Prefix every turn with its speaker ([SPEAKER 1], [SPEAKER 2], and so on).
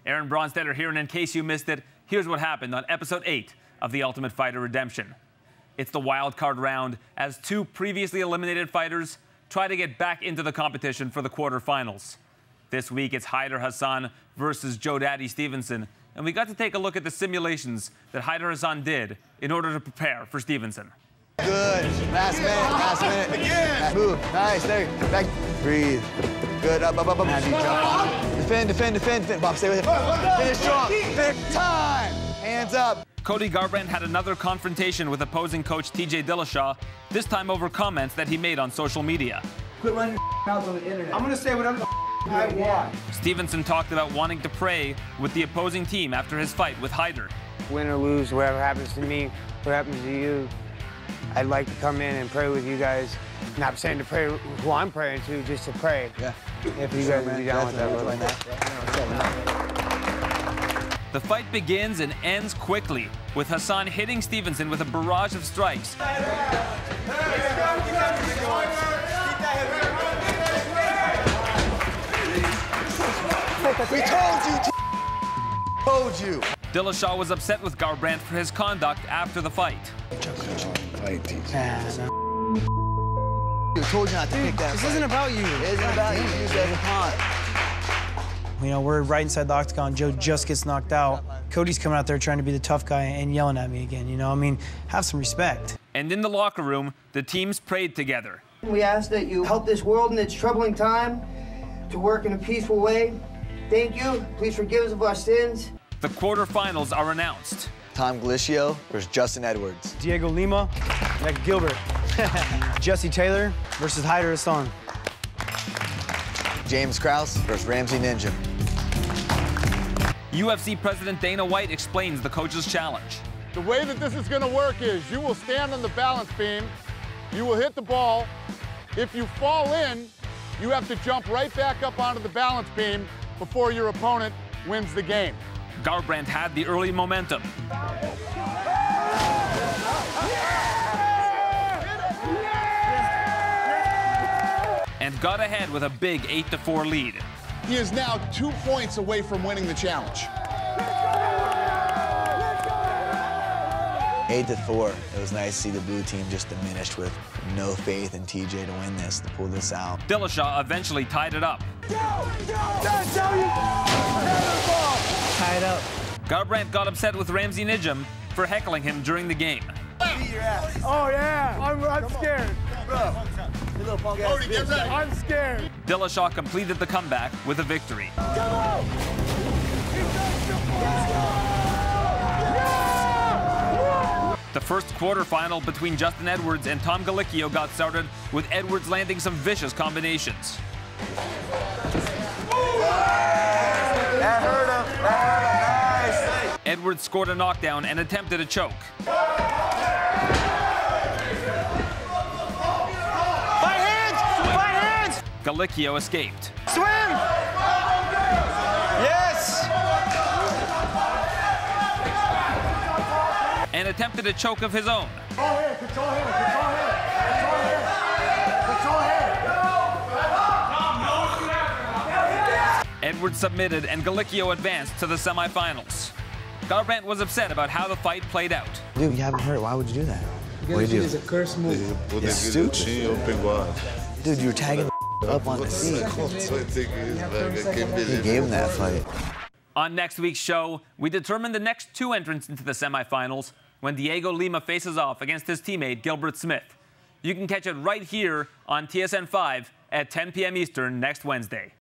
[SPEAKER 1] Bronsteter here, and in case you missed it, here's what happened on episode 8 of The Ultimate Fighter Redemption. It's the wild card round as two previously eliminated fighters try to get back into the competition for the quarterfinals. This week it's Hassan versus Joe Daddy Stevenson, and we got to take a look at the simulations that Hassan did in order to prepare for Stevenson.
[SPEAKER 2] Good. Last minute. Again. Move. Nice. There. Back. Breathe. Good. Up. Have you jump. Defend. Bob, stay with it. Finish strong. Finish. Time. Hands up.
[SPEAKER 1] Cody Garbrandt had another confrontation with opposing coach TJ Dillashaw, this time over comments that he made on social media.
[SPEAKER 3] Quit running your mouth on the internet. I'm gonna say whatever I want.
[SPEAKER 1] Stevenson talked about wanting to pray with the opposing team after his fight with Hayder.
[SPEAKER 4] Win or lose, whatever happens to me, what happens to you, I'd like to come in and pray with you guys. Not saying to pray who I'm praying to, just to pray. Yeah. If you guys would be down with that.
[SPEAKER 1] The fight begins and ends quickly, with Hassan hitting Stevenson with a barrage of strikes.
[SPEAKER 2] We told you.
[SPEAKER 1] Dillashaw was upset with Brandt for his conduct after the fight.
[SPEAKER 2] We told you not to pick that.
[SPEAKER 5] This isn't about you.
[SPEAKER 2] It isn't about you. Use it as a pawn.
[SPEAKER 5] You know, we're right inside the octagon. Joe just gets knocked out. Cody's coming out there trying to be the tough guy and yelling at me again, you know? I mean, have some respect.
[SPEAKER 1] And in the locker room, the teams prayed together.
[SPEAKER 3] We ask that you help this world in its troubling time to work in a peaceful way. Thank you. Please forgive us of our sins.
[SPEAKER 1] The quarterfinals are announced.
[SPEAKER 2] Colicchio versus Justin Edwards.
[SPEAKER 5] Diego Lima, Nick Gilbert. Jesse Taylor versus Hayder Hassan.
[SPEAKER 2] James Krause versus Ramsey Ninja.
[SPEAKER 1] UFC President Dana White explains the coach's challenge.
[SPEAKER 6] The way that this is going to work is you will stand on the balance beam, you will hit the ball. If you fall in, you have to jump right back up onto the balance beam before your opponent wins the game.
[SPEAKER 1] Garbrandt had the early momentum. And got ahead with a big 8-4 lead.
[SPEAKER 6] He is now 2 points away from winning the challenge.
[SPEAKER 2] 8-4. It was nice to see the blue team just diminished with no faith in TJ to win this, to pull this out.
[SPEAKER 1] Dillashaw eventually tied it up.
[SPEAKER 5] Tie it up.
[SPEAKER 1] Garbrandt got upset with Ramsey Ninja for heckling him during the game.
[SPEAKER 6] Oh, yeah. I'm scared. Bro. I'm scared.
[SPEAKER 1] Dillashaw completed the comeback with a victory. The first quarterfinal between Justin Edwards and Tom Colicchio got started with Edwards landing some vicious combinations.
[SPEAKER 2] That hurt him. Nice.
[SPEAKER 1] Edwards scored a knockdown and attempted a choke. Colicchio escaped.
[SPEAKER 5] Swim! Yes!
[SPEAKER 1] And attempted a choke of his own.
[SPEAKER 6] Control hand.
[SPEAKER 1] Edwards submitted and Colicchio advanced to the semifinals. Garbrandt was upset about how the fight played out.
[SPEAKER 2] Dude, you haven't hurt. Why would you do that?
[SPEAKER 3] Because it is a curse move.
[SPEAKER 2] It's stupid. Dude, you were tagging up on the seat. He gave him that fight.
[SPEAKER 1] On next week's show, we determine the next two entrants into the semifinals when Diego Lima faces off against his teammate Gilbert Smith. You can catch it right here on TSN 5 at 10 p.m. Eastern next Wednesday.